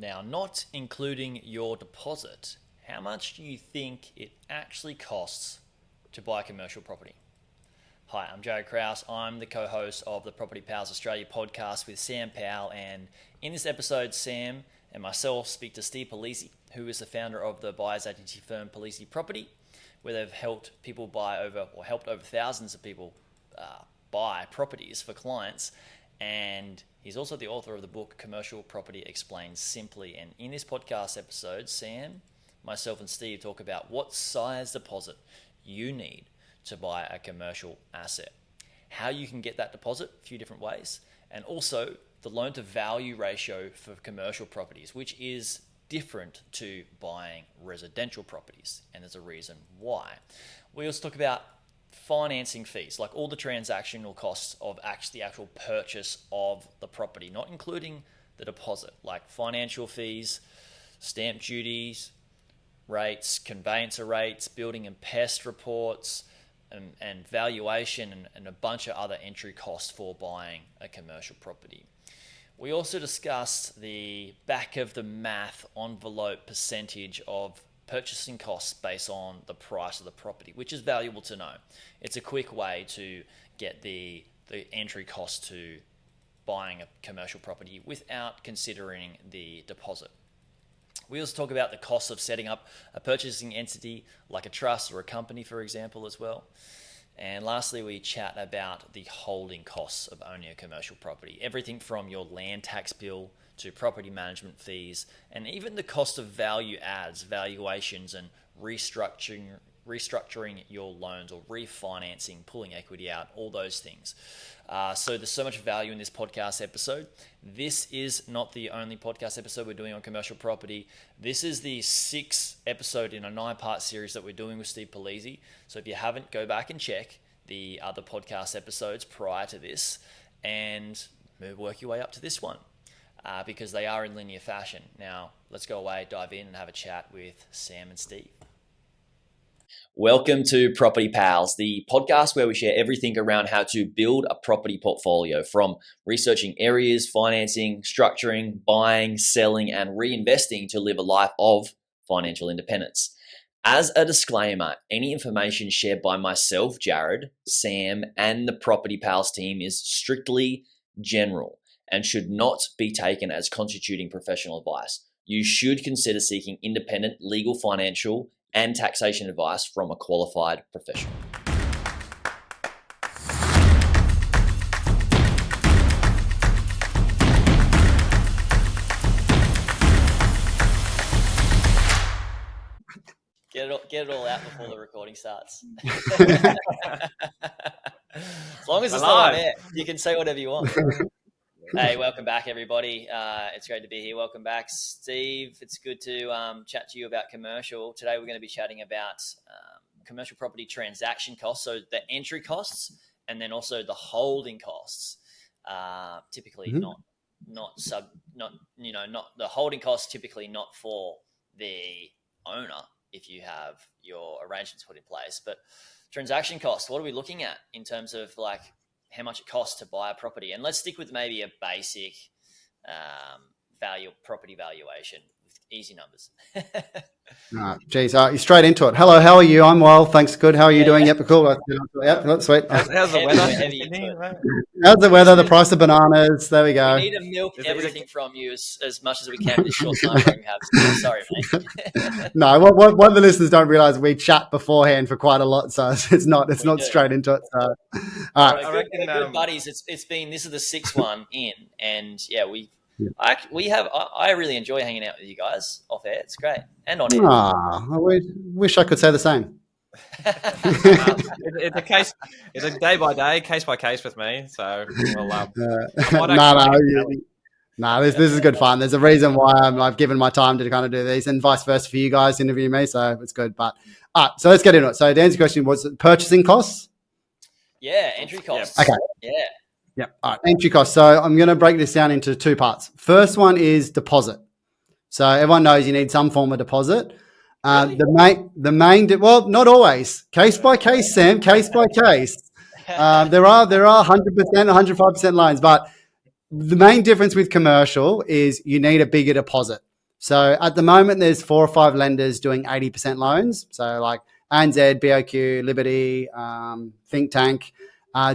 Now, not including your deposit, how much do you think it actually costs to buy a commercial property? Hi, I'm Jared Krause. I'm the co-host of the Property Pals Australia podcast with Sam Powell. And in this episode, Sam and myself speak to Steve Palise, who is the founder of the buyer's agency firm Palise Property, where they've helped people helped over thousands of people buy properties for clients. And he's also the author of the book Commercial Property Explained Simply. And in this podcast episode, Sam, myself and Steve talk about what size deposit you need to buy a commercial asset, how you can get that deposit, a few different ways, and also the loan to value ratio for commercial properties, which is different to buying residential properties. And there's a reason why. We also talk about financing fees, like all the transactional costs of the actual purchase of the property, not including the deposit, like financial fees, stamp duties, rates, conveyancer rates, building and pest reports, and valuation, and a bunch of other entry costs for buying a commercial property. We also discussed the back of the math envelope percentage of purchasing costs based on the price of the property, which is valuable to know. It's a quick way to get the entry cost to buying a commercial property without considering the deposit. We also talk about the cost of setting up a purchasing entity like a trust or a company, for example, as well. And lastly, we chat about the holding costs of owning a commercial property. Everything from your land tax bill to property management fees, and even the cost of value adds, valuations, and restructuring your loans or refinancing, pulling equity out, all those things. So there's so much value in this podcast episode. This is not the only podcast episode we're doing on commercial property. This is the 6th episode in a 9-part series that we're doing with Steve Palise. So if you haven't, go back and check the other podcast episodes prior to this and work your way up to this one. Because they are in linear fashion. Now, let's go away, dive in, and have a chat with Sam and Steve. Welcome to Property Pals, the podcast where we share everything around how to build a property portfolio, from researching areas, financing, structuring, buying, selling, and reinvesting to live a life of financial independence. As a disclaimer, any information shared by myself, Jared, Sam, and the Property Pals team is strictly general and should not be taken as constituting professional advice. You should consider seeking independent legal, financial, and taxation advice from a qualified professional. Get it all out before the recording starts. As long as it's not on air, you can say whatever you want. Hey, welcome back, everybody. It's great to be here. Welcome back, Steve. It's good to chat to you about commercial. Today, we're going to be chatting about commercial property transaction costs, so the entry costs, and then also the holding costs. Typically, not the holding costs. Typically, not for the owner if you have your arrangements put in place, but transaction costs. What are we looking at in terms of like how much it costs to buy a property? And let's stick with maybe a basic property valuation with easy numbers. Geez, you're straight into it. Hello, how are you? I'm well, thanks. Good. How are you doing? Yep, cool. Yep, sweet. How's the weather? How's the weather? The price of bananas. There we go. We need to milk everything from you as much as we can in this short time frame we have. Sorry, mate. No, what the listeners don't realise, we chat beforehand for quite a lot, so it's not straight into it. So, all right. I reckon, good buddies. This is the 6th one in, and yeah, I really enjoy hanging out with you guys off air. It's great, and on air. I wish I could say the same. It's a case. It's a day by day, case by case with me. So, this is good fun. There's a reason why I've given my time to kind of do these, and vice versa for you guys to interview me. So it's good. But so let's get into it. So to answer your question, was it purchasing costs? Yeah, entry costs. Okay. Yeah. All right, entry costs. So I'm going to break this down into 2 parts. First one is deposit. So everyone knows you need some form of deposit. Really? The main, well, not always. Case by case, Sam. Case by case. There are 100%, 105% loans, but the main difference with commercial is you need a bigger deposit. So at the moment, there's 4 or 5 lenders doing 80% loans. So like ANZ, BOQ, Liberty, Think Tank,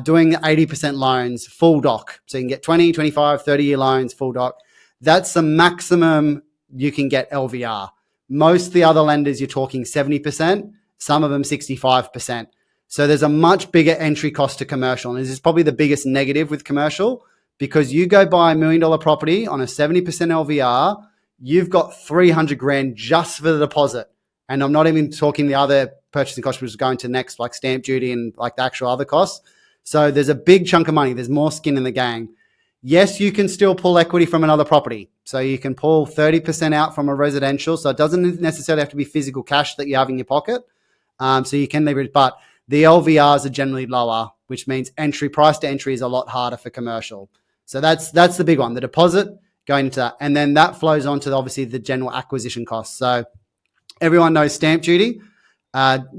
doing 80% loans, full doc. So you can get 20, 25, 30-year loans, full doc. That's the maximum you can get LVR. Most of the other lenders, you're talking 70%, some of them 65%. So there's a much bigger entry cost to commercial. And this is probably the biggest negative with commercial, because you go buy $1 million property on a 70% LVR, you've got 300 grand just for the deposit. And I'm not even talking the other purchasing costs, which is going to next, like stamp duty and like the actual other costs. So there's a big chunk of money. There's more skin in the game. Yes, you can still pull equity from another property. So you can pull 30% out from a residential. So it doesn't necessarily have to be physical cash that you have in your pocket. So you can leverage, but the LVRs are generally lower, which means price to entry is a lot harder for commercial. So that's the big one, the deposit going into that. And then that flows on to obviously the general acquisition costs. So everyone knows stamp duty,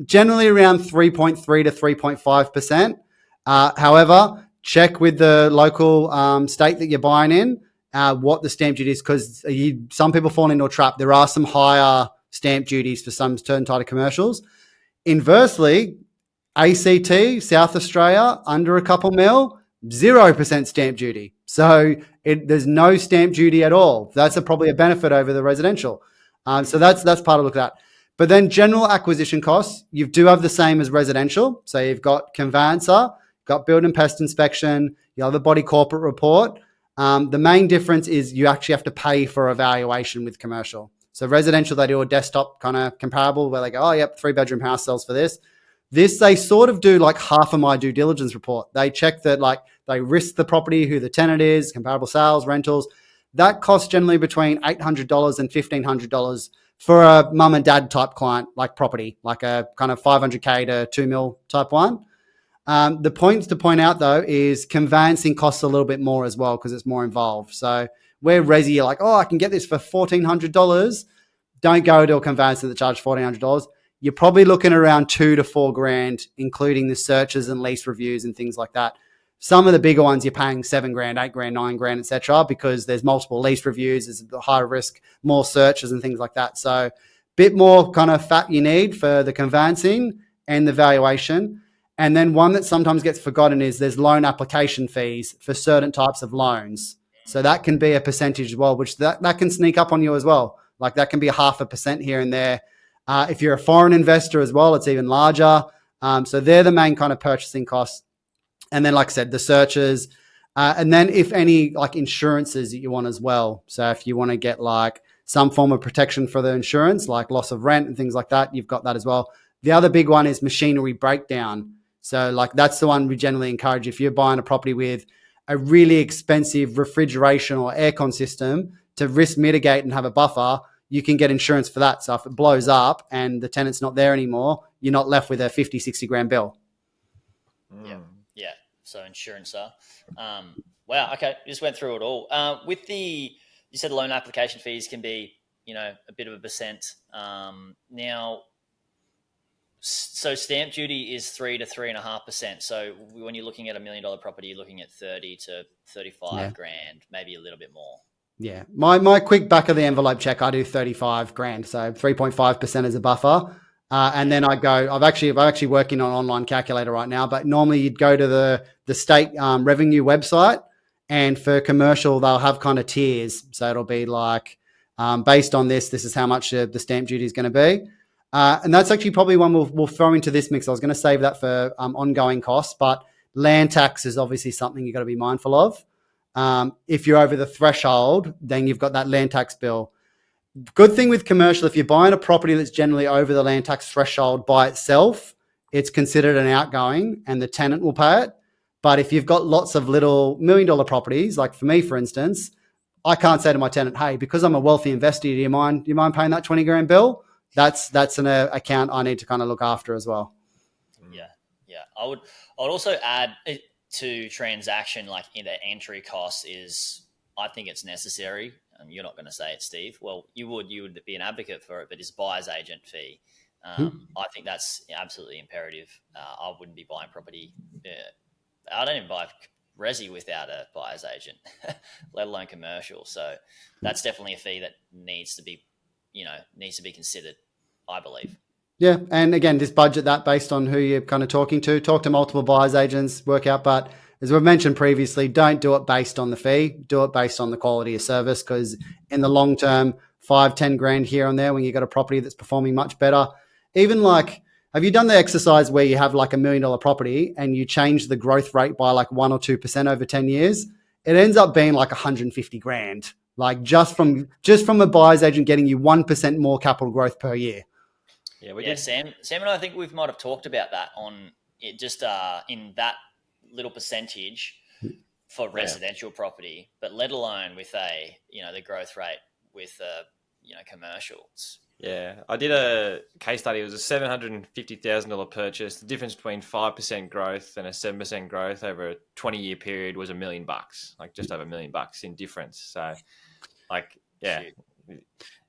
generally around 3.3 to 3.5%. However, check with the local state that you're buying in what the stamp duty is, because some people fall into a trap. There are some higher stamp duties for some certain type of commercials. Inversely, ACT, South Australia, under a couple mil, 0% stamp duty. So there's no stamp duty at all. That's probably a benefit over the residential. So that's part of look at that. But then general acquisition costs, you do have the same as residential. So you've got conveyancer, got build and pest inspection, you have a body corporate report. The main difference is you actually have to pay for a valuation with commercial. So residential, they do a desktop kind of comparable where they go, oh, yep, 3-bedroom house sells for this. This, they sort of do like half of my due diligence report. They check that, like, they risk the property, who the tenant is, comparable sales, rentals. That costs generally between $800 and $1,500 for a mum and dad type client, like property, like a kind of 500K to 2 mil type one. The points to point out though is conveyancing costs a little bit more as well because it's more involved. So where resi, you're like, oh, I can get this for $1,400. Don't go to a conveyancer that charge $1,400. You're probably looking around $2 to $4 grand, including the searches and lease reviews and things like that. Some of the bigger ones, you're paying $7 grand, $8 grand, $9 grand, etc., because there's multiple lease reviews, there's higher risk, more searches and things like that. So bit more kind of fat you need for the conveyancing and the valuation. And then one that sometimes gets forgotten is there's loan application fees for certain types of loans. So that can be a percentage as well, which that can sneak up on you as well. Like that can be 0.5% here and there. If you're a foreign investor as well, it's even larger. So they're the main kind of purchasing costs. And then, like I said, the searches. And then if any like insurances that you want as well. So if you want to get like some form of protection for the insurance, like loss of rent and things like that, you've got that as well. The other big one is machinery breakdown. So like that's the one we generally encourage. If you're buying a property with a really expensive refrigeration or aircon system, to risk mitigate and have a buffer, you can get insurance for that. So if it blows up and the tenant's not there anymore, you're not left with a 50, 60 grand bill. Yeah. So insurancer. Wow. Okay. You just went through it all. You said loan application fees can be, a bit of a percent. Now, so stamp duty is 3 to 3.5%. So when you're looking at $1 million property, you're looking at 30 to 35 grand, maybe a little bit more. Yeah. My quick back of the envelope check, I do 35 grand. So 3.5% as a buffer. And then I'm actually working on an online calculator right now, but normally you'd go to the state revenue website, and for commercial, they'll have kind of tiers. So it'll be like, based on this is how much the stamp duty is going to be. And that's actually probably one we'll throw into this mix. I was going to save that for ongoing costs, but land tax is obviously something you've got to be mindful of. If you're over the threshold, then you've got that land tax bill. Good thing with commercial, if you're buying a property that's generally over the land tax threshold by itself, it's considered an outgoing and the tenant will pay it. But if you've got lots of little $1 million properties, like for me, for instance, I can't say to my tenant, hey, because I'm a wealthy investor, do you mind paying that 20 grand bill? That's an account I need to kind of look after as well. Yeah. I would also add to transaction, like in the entry cost is, I think it's necessary. You're not going to say it, Steve. Well, you would be an advocate for it, but it's buyer's agent fee. I think that's absolutely imperative. I wouldn't be buying property. I don't even buy resi without a buyer's agent, let alone commercial. So that's definitely a fee that needs to be considered, I believe. Yeah, and again, just budget that based on who you're kind of talking to. Talk to multiple buyers agents, work out. But as we've mentioned previously, don't do it based on the fee. Do it based on the quality of service, because in the long term, 5-10 grand here and there when you've got a property that's performing much better. Even like, have you done the exercise where you have like $1 million property and you change the growth rate by like 1 or 2% over 10 years? It ends up being like 150 grand, like just from a buyer's agent getting you 1% more capital growth per year. Yeah, we did. Sam and I think we might have talked about that on it, just in that little percentage for residential property, but let alone with the growth rate with commercials. Yeah, I did a case study. It was a $750,000 purchase. The difference between 5% growth and a 7% growth over a 20-year period was $1 million, like just over $1 million in difference. So, like, yeah.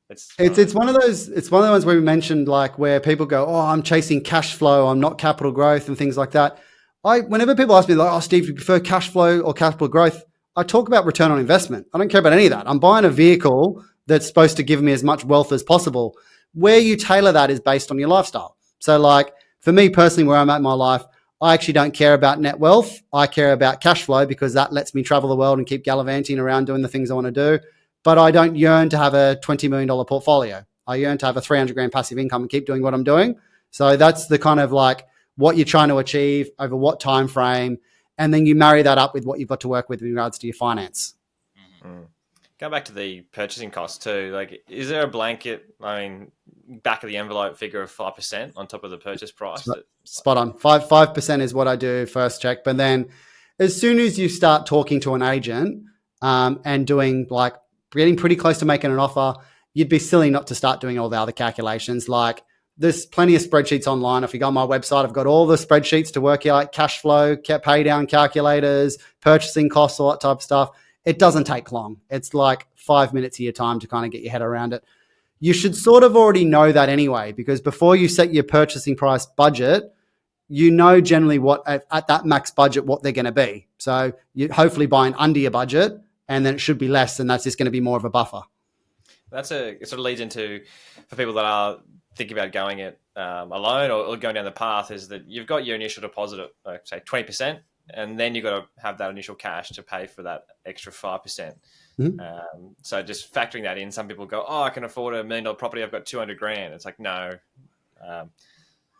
It's one of those ones where we mentioned, like, where people go, oh, I'm chasing cash flow, I'm not capital growth and things like that. Whenever people ask me, like, oh, Steve, do you prefer cash flow or capital growth? I talk about return on investment. I don't care about any of that. I'm buying a vehicle that's supposed to give me as much wealth as possible. Where you tailor that is based on your lifestyle. So, like, for me personally, where I'm at in my life, I actually don't care about net wealth. I care about cash flow, because that lets me travel the world and keep gallivanting around doing the things I want to do. But I don't yearn to have a $20 million portfolio. I yearn to have a 300 grand passive income and keep doing what I'm doing. So that's the kind of like what you're trying to achieve over what time frame. And then you marry that up with what you've got to work with in regards to your finance. Mm-hmm. Go back to the purchasing costs too. Like, is there a blanket, back of the envelope figure of 5% on top of the purchase price? Spot on. 5% is what I do first check. But then as soon as you start talking to an agent and doing like, getting pretty close to making an offer, you'd be silly not to start doing all the other calculations. Like, there's plenty of spreadsheets online. If you go on my website, I've got all the spreadsheets to work out cash flow, pay down calculators, purchasing costs, all that type of stuff. It doesn't take long. It's like 5 minutes of your time to kind of get your head around it. You should sort of already know that anyway, because before you set your purchasing price budget, you know generally what at that max budget, what they're going to be. So you're hopefully buying under your budget, and then it should be less, and that's just going to be more of a buffer. It sort of leads into, for people that are thinking about going it alone or going down the path, is that you've got your initial deposit of, say, 20%, and then you've got to have that initial cash to pay for that extra 5%. Mm-hmm. So just factoring that in, some people go, oh, I can afford $1 million property, I've got 200 grand. It's like, no,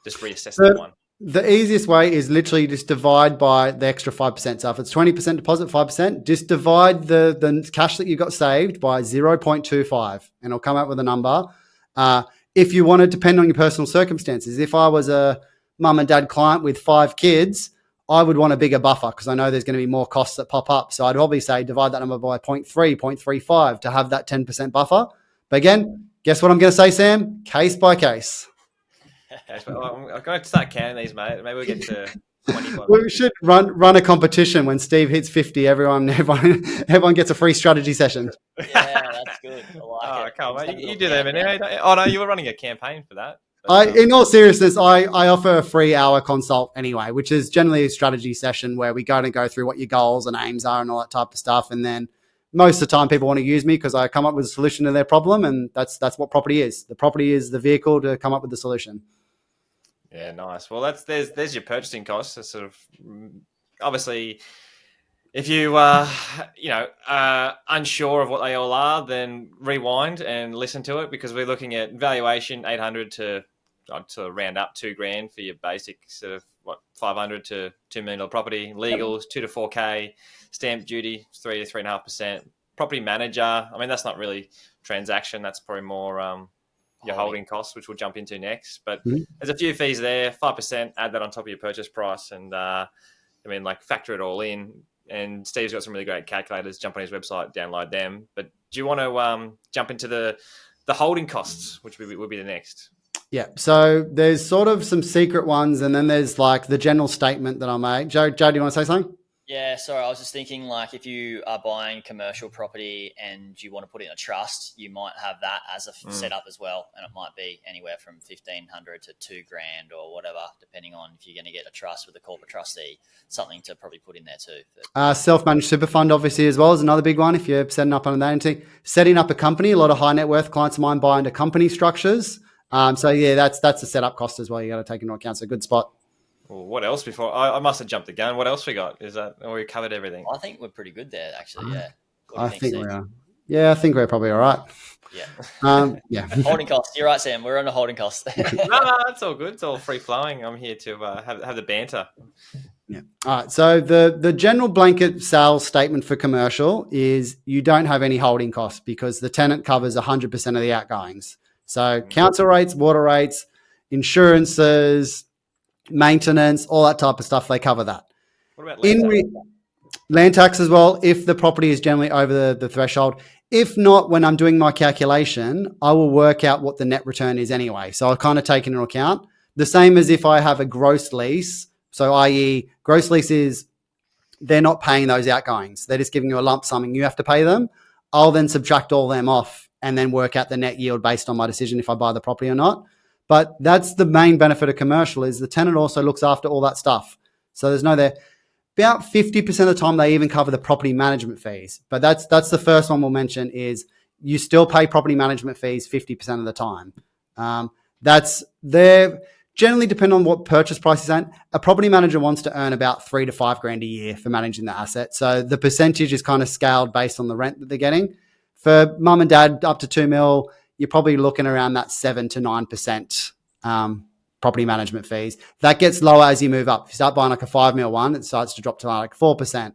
just reassess that one. The easiest way is literally just divide by the extra 5%. So if it's 20% deposit, 5%, just divide the cash that you got saved by 0.25, and it'll come up with a number. If you want to depend on your personal circumstances, if I was a mum and dad client with 5 kids, I would want a bigger buffer, because I know there's going to be more costs that pop up. So I'd probably say divide that number by 0.3, 0.35 to have that 10% buffer. But again, guess what I'm going to say, Sam? Case by case. I'm going to start counting these, mate. Maybe we'll get to 20. We should run a competition. When Steve hits 50, everyone gets a free strategy session. Yeah, that's good. I like it. Come on, mate. You do that anyway. Oh, no, you were running a campaign for that. In all seriousness, I offer a free hour consult anyway, which is generally a strategy session where we go through what your goals and aims are and all that type of stuff. And then most of the time people want to use me because I come up with a solution to their problem, and that's what property is. The property is the vehicle to come up with the solution. Yeah, nice. Well, there's your purchasing costs. That's sort of, obviously, if you unsure of what they all are, then rewind and listen to it, because we're looking at valuation 800 to round up $2,000 for your basic sort of 500 to $2 million property, legals 2 to 4K, stamp duty 3 to 3.5%, property manager. I mean, that's not really transaction. That's probably more your holding costs, which we'll jump into next. But there's a few fees there, 5%. Add that on top of your purchase price, and factor it all in. And Steve's got some really great calculators. Jump on his website, download them. But do you want to jump into the holding costs, which will be the next? Yeah. So there's sort of some secret ones, and then there's like the general statement that I made. Joe, do you want to say something? Yeah, sorry, I was just thinking like if you are buying commercial property and you want to put it in a trust, you might have that as a setup as well, and it might be anywhere from 1,500 to $2,000 or whatever, depending on if you're going to get a trust with a corporate trustee. Something to probably put in there too. Self-managed super fund, obviously, as well, is another big one. If you're setting up on that entity, setting up a company, a lot of high net worth clients of mine buy into company structures. So yeah, that's a setup cost as well. You got to take into account. So good spot. Well, what else before? I must have jumped the gun. What else we got? Is that we covered everything? I think we're pretty good there, actually. Yeah. What do I you think Steve? we are. Yeah, I think we're probably all right. Yeah. Yeah. Holding costs. You're right, Sam. We're on the holding costs. No, it's all good. It's all free flowing. I'm here to have the banter. Yeah. All right. So the general blanket sales statement for commercial is you don't have any holding costs because the tenant covers 100% of the outgoings. So council rates, water rates, insurances, maintenance, all that type of stuff, they cover that. What about land? Land tax as well, if the property is generally over the threshold. If not, when I'm doing my calculation, I will work out what the net return is anyway. So I'll kind of take into account the same as if I have a gross lease. So i.e. gross lease is they're not paying those outgoings. They're just giving you a lump sum and you have to pay them. I'll then subtract all them off and then work out the net yield based on my decision if I buy the property or not. But that's the main benefit of commercial is the tenant also looks after all that stuff. So there's no there. About 50% of the time they even cover the property management fees. But that's the first one we'll mention is you still pay property management fees 50% of the time. That's there. Generally depend on what purchase price is at. A property manager wants to earn about $3,000 to $5,000 a year for managing the asset. So the percentage is kind of scaled based on the rent that they're getting. For mum and dad up to $2 million, you're probably looking around that 7 to 9% property management fees. That gets lower as you move up. If you start buying like a $5 million one, it starts to drop to like 4%.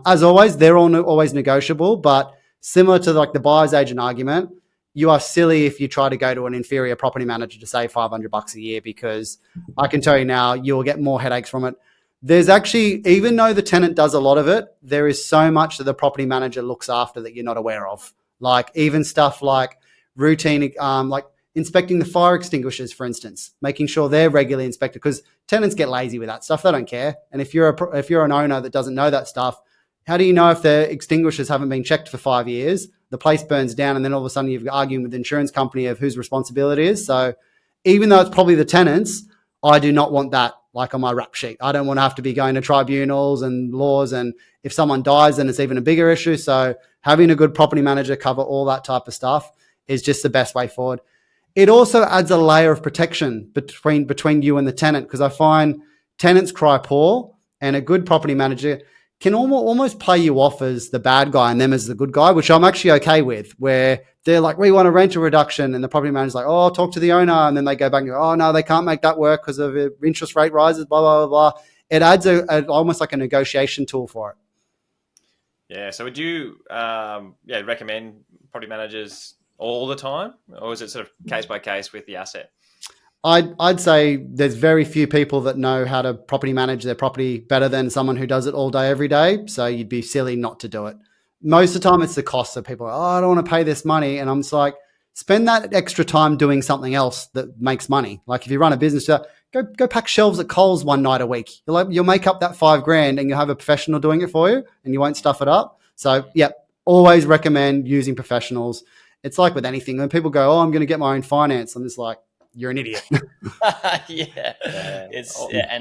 As always, they're all always negotiable, but similar to like the buyer's agent argument, you are silly if you try to go to an inferior property manager to save $500 a year because I can tell you now, you'll get more headaches from it. There's actually, even though the tenant does a lot of it, there is so much that the property manager looks after that you're not aware of. Like even stuff like routine, like inspecting the fire extinguishers, for instance, making sure they're regularly inspected because tenants get lazy with that stuff. They don't care. And if you're an owner that doesn't know that stuff, how do you know if the extinguishers haven't been checked for 5 years? The place burns down and then all of a sudden you're arguing with the insurance company of whose responsibility it is. So even though it's probably the tenants, I do not want that like on my rap sheet. I don't want to have to be going to tribunals and laws. And if someone dies, then it's even a bigger issue. So having a good property manager cover all that type of stuff is just the best way forward. It also adds a layer of protection between you and the tenant because I find tenants cry poor and a good property manager can almost play you off as the bad guy and them as the good guy, which I'm actually okay with, where they're like, we want a rental reduction. And the property manager's like, oh, talk to the owner. And then they go back and go, oh, no, they can't make that work because of interest rate rises, blah, blah, blah, blah. It adds almost like a negotiation tool for it. Yeah. So would you recommend property managers all the time? Or is it sort of case by case with the asset? I'd say there's very few people that know how to property manage their property better than someone who does it all day, every day. So you'd be silly not to do it. Most of the time it's the cost that people are, I don't want to pay this money. And I'm just like, spend that extra time doing something else that makes money. Like if you run a business, go pack shelves at Coles one night a week. You'll make up that $5,000 and you'll have a professional doing it for you and you won't stuff it up. So yeah, always recommend using professionals. It's like with anything. When people go, oh, I'm going to get my own finance. I'm just like, you're an idiot. And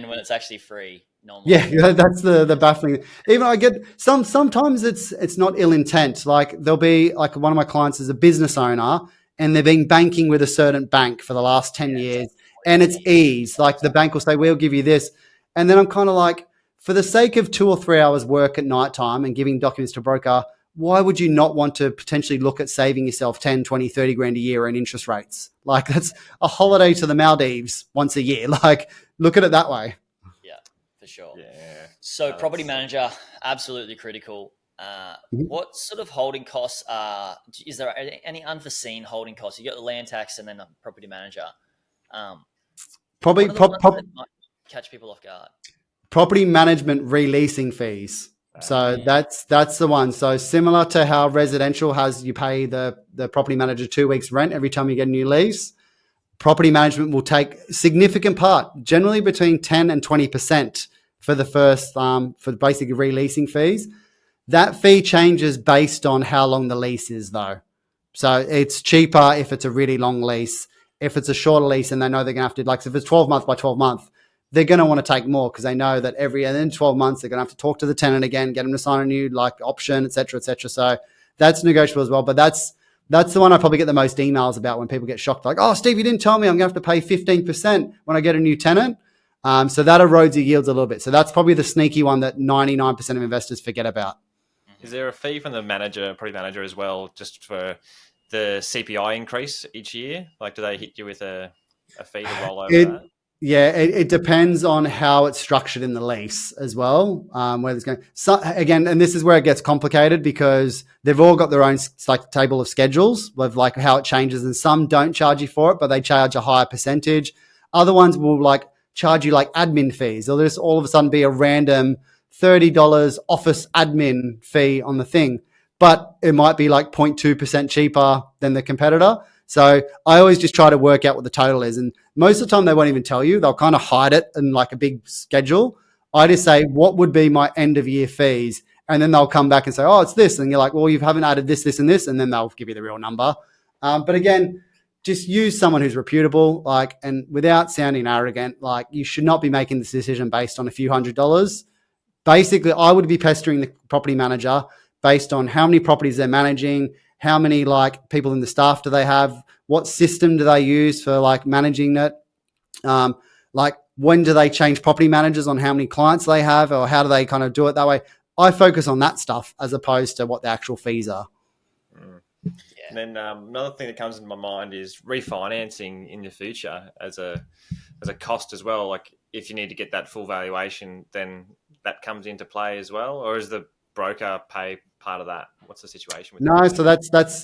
when it's actually free. Normally. Yeah, that's the baffling. Even I get sometimes it's not ill intent. Like there'll be like one of my clients is a business owner and they've been banking with a certain bank for the last 10 years and it's ease. Like the bank will say, we'll give you this. And then I'm kind of like, for the sake of 2 or 3 hours work at night time and giving documents to a broker, why would you not want to potentially look at saving yourself 10, 20, 30 grand a year in interest rates? Like that's a holiday to the Maldives once a year. Like look at it that way. Yeah, for sure. Yeah. So property manager, absolutely critical. What sort of holding costs is there any unforeseen holding costs? You got the land tax and then the property manager. Probably might catch people off guard. Property management releasing fees. So that's the one. So similar to how residential has you pay the property manager 2 weeks rent every time you get a new lease, property management will take significant part, generally between 10 and 20% for the first, for basically releasing fees. That fee changes based on how long the lease is though. So it's cheaper if it's a really long lease. If it's a shorter lease and they know they're going to have to, like, so if it's 12 month by 12 month, they're going to want to take more because they know that and in 12 months, they're going to have to talk to the tenant again, get them to sign a new like option, et cetera, et cetera. So that's negotiable as well. But that's the one I probably get the most emails about when people get shocked. Like, oh, Steve, you didn't tell me I'm going to have to pay 15% when I get a new tenant. So that erodes your yields a little bit. So that's probably the sneaky one that 99% of investors forget about. Is there a fee from the property manager as well, just for the CPI increase each year? Like, do they hit you with a fee to roll over that? Yeah, it depends on how it's structured in the lease as well. Where there's going again, and this is where it gets complicated because they've all got their own like table of schedules with like how it changes, and some don't charge you for it, but they charge a higher percentage. Other ones will like charge you like admin fees, or there's all of a sudden be a random $30 office admin fee on the thing, but it might be like 0.2% cheaper than the competitor. So I always just try to work out what the total is. And most of the time they won't even tell you. They'll kind of hide it in like a big schedule. I just say, what would be my end of year fees? And then they'll come back and say, oh, it's this. And you're like, well, you haven't added this, this, and this. And then they'll give you the real number. But again, just use someone who's reputable, like, and without sounding arrogant, like you should not be making this decision based on a few $100s. Basically, I would be pestering the property manager based on how many properties they're managing, how many like people in the staff do they have, what system do they use for like managing it, like when do they change property managers on how many clients they have, or how do they kind of do it that way. I focus on that stuff as opposed to what the actual fees are. Yeah. And then another thing that comes into my mind is refinancing in the future as a cost as well. Like if you need to get that full valuation, then that comes into play as well, or is the broker pay part of that? What's the situation with No, that? so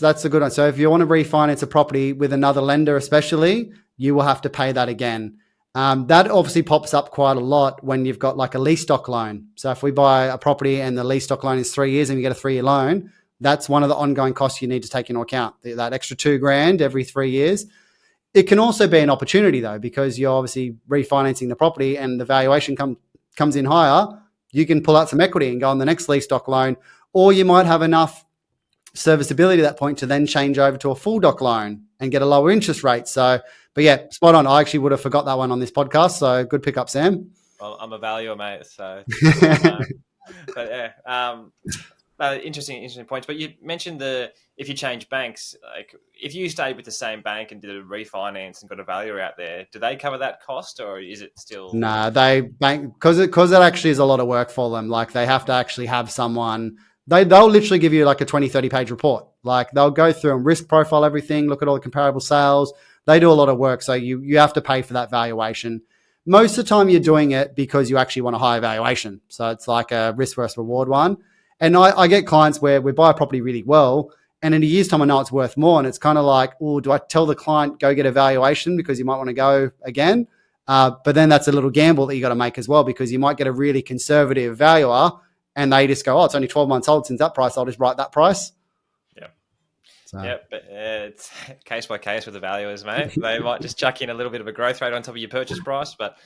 that's a good one. So if you want to refinance a property with another lender, especially, you will have to pay that again. That obviously pops up quite a lot when you've got like a lease stock loan. So if we buy a property and the lease stock loan is 3 years and you get a 3-year loan, that's one of the ongoing costs you need to take into account. That extra $2,000 every 3 years. It can also be an opportunity though, because you're obviously refinancing the property and the valuation comes in higher. You can pull out some equity and go on the next lease stock loan, or you might have enough serviceability at that point to then change over to a full doc loan and get a lower interest rate. So, but yeah, spot on. I actually would have forgot that one on this podcast. So good pick up, Sam. Well, I'm a valuer, mate. So, but yeah, interesting points. But you mentioned if you change banks, like if you stayed with the same bank and did a refinance and got a valuer out there, do they cover that cost, or is it still? No, they bank because it actually is a lot of work for them. Like they have to actually have someone. They'll literally give you like a 20, 30 page report. Like they'll go through and risk profile everything, look at all the comparable sales. They do a lot of work. So you have to pay for that valuation. Most of the time you're doing it because you actually want a higher valuation. So it's like a risk versus reward one. And I get clients where we buy a property really well, and in a year's time I know it's worth more. And it's kind of like, oh, do I tell the client, go get a valuation because you might want to go again? But then that's a little gamble that you got to make as well, because you might get a really conservative valuer and they just go, oh, it's only 12 months old since that price. I'll just write that price. Yeah. So. Yeah, but it's case by case with the valuers, mate. They might just chuck in a little bit of a growth rate on top of your purchase price. But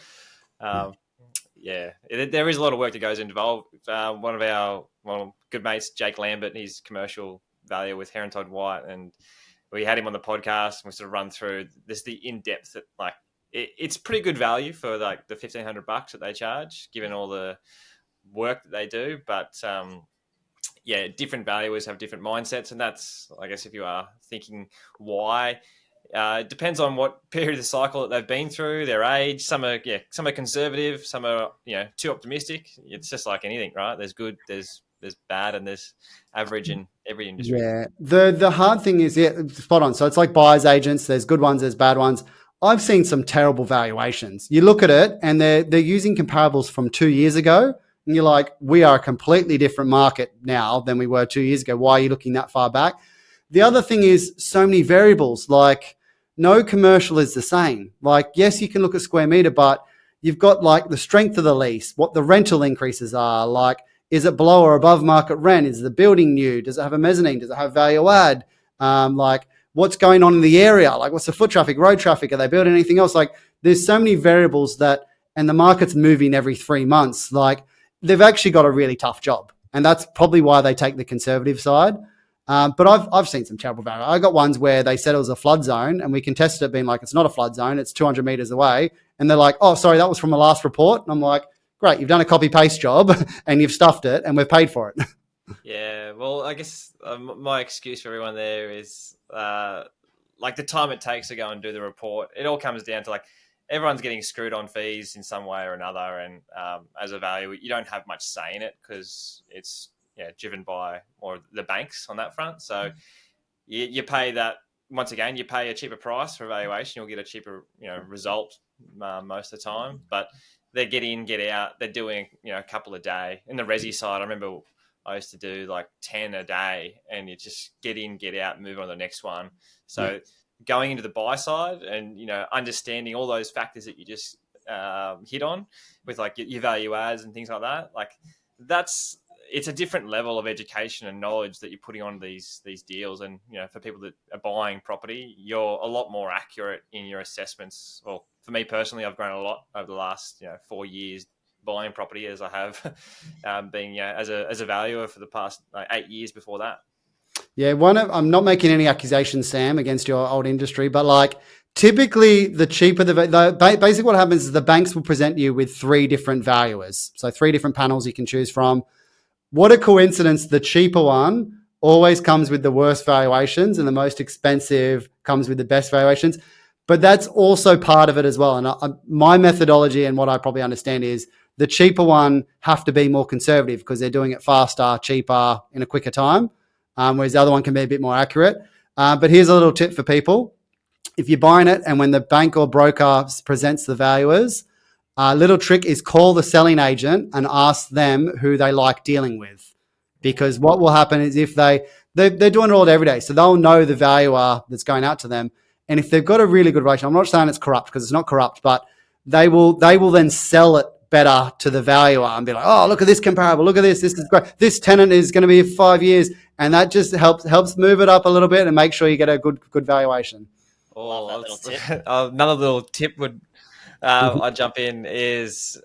yeah, there is a lot of work that goes involved. One of our good mates, Jake Lambert, he's commercial valuer with Heron Todd White, and we had him on the podcast and we sort of run through this, the in-depth that like it's pretty good value for like the $1,500 that they charge, given all the work that they do. But yeah, different valuers have different mindsets, and that's, I guess, if you are thinking why, it depends on what period of the cycle that they've been through, their age. Some are conservative, some are too optimistic. It's just like anything, right? There's good, there's bad, and there's average in every industry. Yeah, the hard thing is, spot on. So it's like buyers agents. There's good ones, there's bad ones. I've seen some terrible valuations. You look at it and they're using comparables from 2 years ago, and you're like, we are a completely different market now than we were 2 years ago. Why are you looking that far back? The other thing is so many variables. Like no commercial is the same. Like, yes, you can look at square meter, but you've got like the strength of the lease, what the rental increases are. Like, is it below or above market rent? Is the building new? Does it have a mezzanine? Does it have value add? Like what's going on in the area? Like what's the foot traffic, road traffic? Are they building anything else? Like there's so many variables that and the market's moving every 3 months, like they've actually got a really tough job. And that's probably why they take the conservative side. But I've seen some terrible value. I got ones where they said it was a flood zone and we contested it being like, it's not a flood zone, it's 200 meters away. And they're like, oh, sorry, that was from the last report. And I'm like, great, you've done a copy paste job and you've stuffed it and we've paid for it. Yeah, well, I guess my excuse for everyone there is like the time it takes to go and do the report. It all comes down to like everyone's getting screwed on fees in some way or another. And as a value, you don't have much say in it because it's driven by more the banks on that front. So you pay that, once again, you pay a cheaper price for valuation. You'll get a cheaper result most of the time. But they get in, get out. They're doing a couple a day. In the resi side, I remember I used to do like 10 a day, and you just get in, get out, move on to the next one. So going into the buy side and understanding all those factors that you just hit on with like your value adds and things like that, like it's a different level of education and knowledge that you're putting on these deals. And for people that are buying property, you're a lot more accurate in your assessments. Well, for me personally, I've grown a lot over the last 4 years buying property as I have being as a valuer for the past 8 years before that. Yeah, I'm not making any accusations, Sam, against your old industry, but like typically the cheaper basically what happens is the banks will present you with 3 different valuers. So 3 different panels you can choose from. What a coincidence, the cheaper one always comes with the worst valuations and the most expensive comes with the best valuations. But that's also part of it as well. And my methodology and what I probably understand is the cheaper one have to be more conservative because they're doing it faster, cheaper, in a quicker time, whereas the other one can be a bit more accurate. But here's a little tip for people. If you're buying it and when the bank or broker presents the valuers, a little trick is call the selling agent and ask them who they like dealing with. Because what will happen is if they're doing it all every day, so they'll know the valuer that's going out to them. And if they've got a really good relationship, I'm not saying it's corrupt because it's not corrupt, but they will then sell it better to the valuer and be like, oh, look at this comparable, look at this is great. This tenant is going to be 5 years. And that just helps move it up a little bit and make sure you get a good valuation. Oh, another little tip would I'd jump in is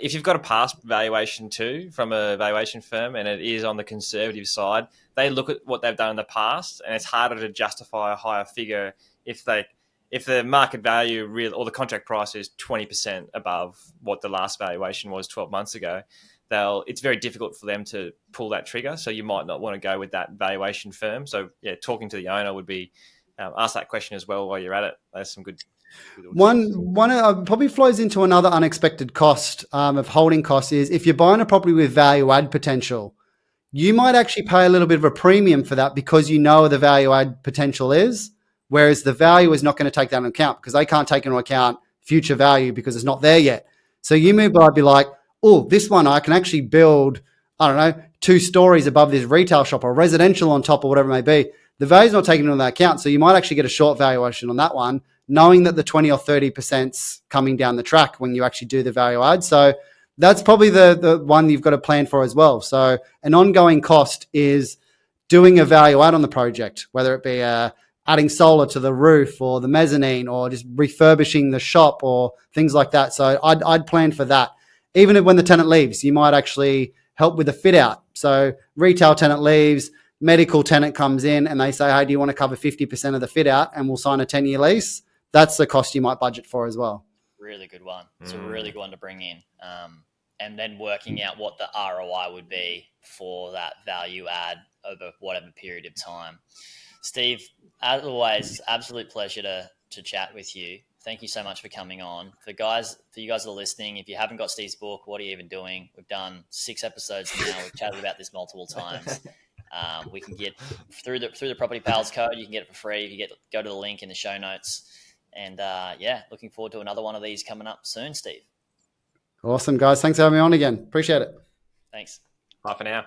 if you've got a past valuation too from a valuation firm and it is on the conservative side, they look at what they've done in the past, and it's harder to justify a higher figure if the market value or the contract price is 20% above what the last valuation was 12 months ago. It's very difficult for them to pull that trigger. So you might not want to go with that valuation firm. So talking to the owner would be ask that question as well while you're at it. There's some good. One probably flows into another unexpected cost of holding costs is if you're buying a property with value add potential, you might actually pay a little bit of a premium for that because you know the value add potential is, whereas the value is not going to take that into account because they can't take into account future value because it's not there yet. So you might be like, oh, this one I can actually build, 2 stories above this retail shop or residential on top or whatever it may be. The value's not taken into that account. So you might actually get a short valuation on that one, knowing that the 20 or 30%'s coming down the track when you actually do the value add. So that's probably the one you've got to plan for as well. So an ongoing cost is doing a value add on the project, whether it be adding solar to the roof or the mezzanine or just refurbishing the shop or things like that. So I'd plan for that. Even if when the tenant leaves, you might actually help with the fit out. So retail tenant leaves, medical tenant comes in and they say, hey, do you want to cover 50% of the fit out and we'll sign a 10-year lease? That's the cost you might budget for as well. Really good one. It's a really good one to bring in. And then working out what the ROI would be for that value add over whatever period of time. Steve, as always, absolute pleasure to chat with you. Thank you so much for coming on. For you guys that are listening, if you haven't got Steve's book, what are you even doing? We've done 6 episodes now. We've chatted about this multiple times. We can get through the Property Pals code. You can get it for free. You go to the link in the show notes. And looking forward to another one of these coming up soon, Steve. Awesome, guys. Thanks for having me on again. Appreciate it. Thanks. Bye for now.